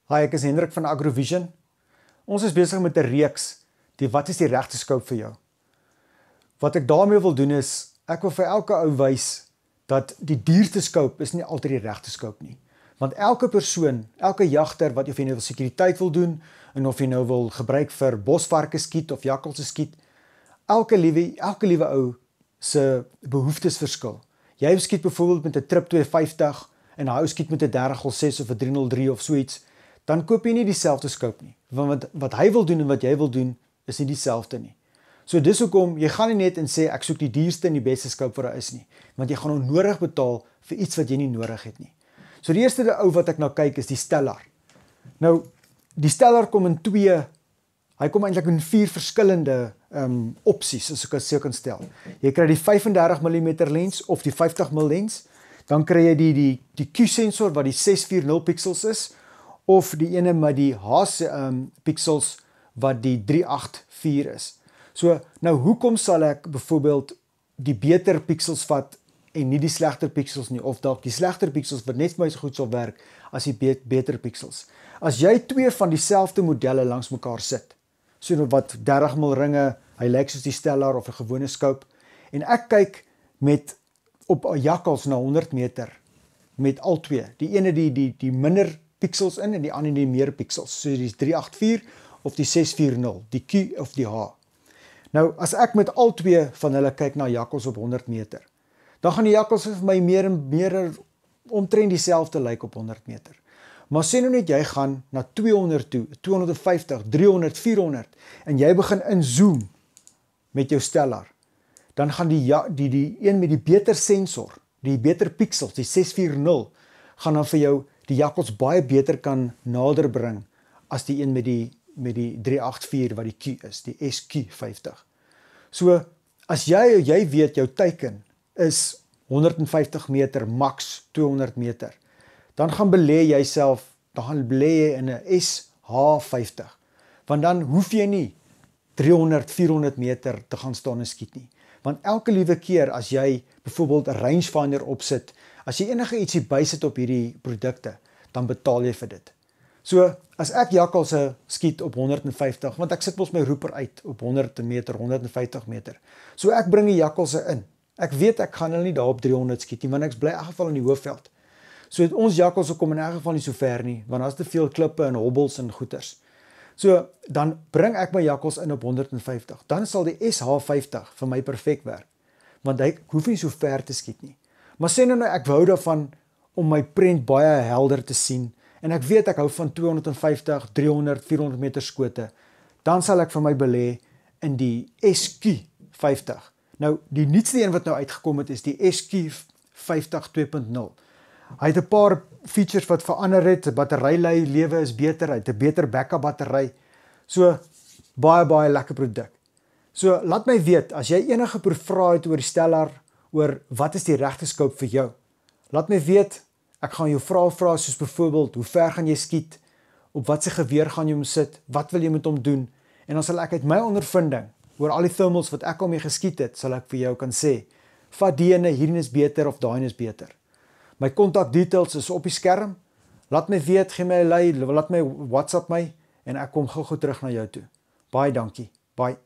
Hi, ek is Hendrik van Agrovision. Ons is besig met 'n reeks, wat is die regte scope vir jou? Wat ek daarmee wil doen is, ek wil vir elke ou wys, dat die duurste scope is nie altyd die regte scope nie. Want elke persoon, elke jagter, wat of jy nou wil sekuriteit wil doen, en of jy nou wil gebruik vir bosvarke skiet, of jakkalse skiet, elke liewe ou se behoeftes verskil. Jy skiet byvoorbeeld met 'n Trip 250, en hy ou skiet met 'n 3006 of 'n 303 of so iets, dan koop jy nie dieselfde scope nie. Want wat hy wil doen en wat jy wil doen, is nie dieselfde nie. So dis hoekom, jy gaan nie net en sê, ek soek die duurste en die beste scope wat daar is nie. Want jy gaan onnodig betaal vir iets wat jy nie nodig het nie. So die eerste ou wat ek nou kyk is die Stellar. Nou, die Stellar kom in hy kom eintlik in 4 verskillende opsies, as ek dit so kan stel. Jy kry die 35mm lens of die 50mm lens, dan kry jy die Q-sensor wat die 640 pixels is, of die ene met die pixels wat die 384 is. So, nou hoekom sal ek byvoorbeeld die beter pixels vat en nie die slegter pixels nie, of dalk die slegter pixels wat net vir my so goed sal werk as die beter pixels? As jy 2 van dieselfde modelle langs mekaar sit, so wat 30mm ringe, hy lyk soos die Stellar of 'n gewone scope, en ek kyk op 'n jakkals na 100 meter, met al twee, die ene die minder pixels in en die ander die meer pixels, so die 384 of die 640, die Q of die H. Nou, as ek met al twee van hulle kyk na jakkals op 100 meter, dan gaan die jakkals vir my meer en meer omtrent dieselfde lyk op 100 meter. Maar sê nou net jy gaan na 200 toe, 250, 300, 400, en jy begin inzoom met jou Stellar, dan gaan die een met die beter sensor, die beter pixels, die 640, gaan dan vir jou die jakkals baie beter kan nader bring as die een met die 384 wat die Q is, die SQ50. So, as jy weet jou teiken is 150 meter, max 200 meter, dan gaan belê jy in 'n SH50, want dan hoef jy nie 300, 400 meter te gaan staan en skiet nie. Want elke liewe keer as jy byvoorbeeld 'n rangefinder opsit, as jy enige ietsie bysit op hierdie produkte, dan betaal jy vir dit. So, as ek jakkalse skiet op 150, want ek sit mos my roeper uit op 100 meter, 150 meter. So ek bring die jakkalse in. Ek weet ek gaan hulle nie daar op 300 skiet nie, want ek bly in elk geval in die hoofveld. So ons jakkalse kom in elk geval nie so ver nie, want daar's te veel klippe en hobbels en goeters. So, dan bring ek my jakkals in op 150. Dan sal die SH50 vir my perfek werk, want ek hoef nie so ver te skiet nie. Maar sê nou ek wou daarvan om my prent baie helder te sien, en ek weet ek hou van 250, 300, 400 meter skote, dan sal ek vir my belê in die SQ50. Nou, die nuutste een wat nou uitgekom het is die SQ50 2.0. Hy het 'n paar features wat verander het, batterylewe is beter, hy het 'n beter backup battery, so baie lekker produk. So, laat my weet, as jy enige vrae het oor die Stellar, oor wat is die regte scope vir jou, laat my weet, ek gaan jou vra soos byvoorbeeld, hoe ver gaan jy skiet, op wat se geweer gaan jy hom sit, wat wil jy met hom doen, en dan sal ek uit my ondervinding, oor al die thermals wat ek al mee geskiet het, sal ek vir jou kan sê, vat die ene, hierdie is beter of daai is beter. My contact details is op die skerm, laat my weet, gee my 'n lei, laat my WhatsApp my, en ek kom gou terug na jou toe. Baie dankie, bye.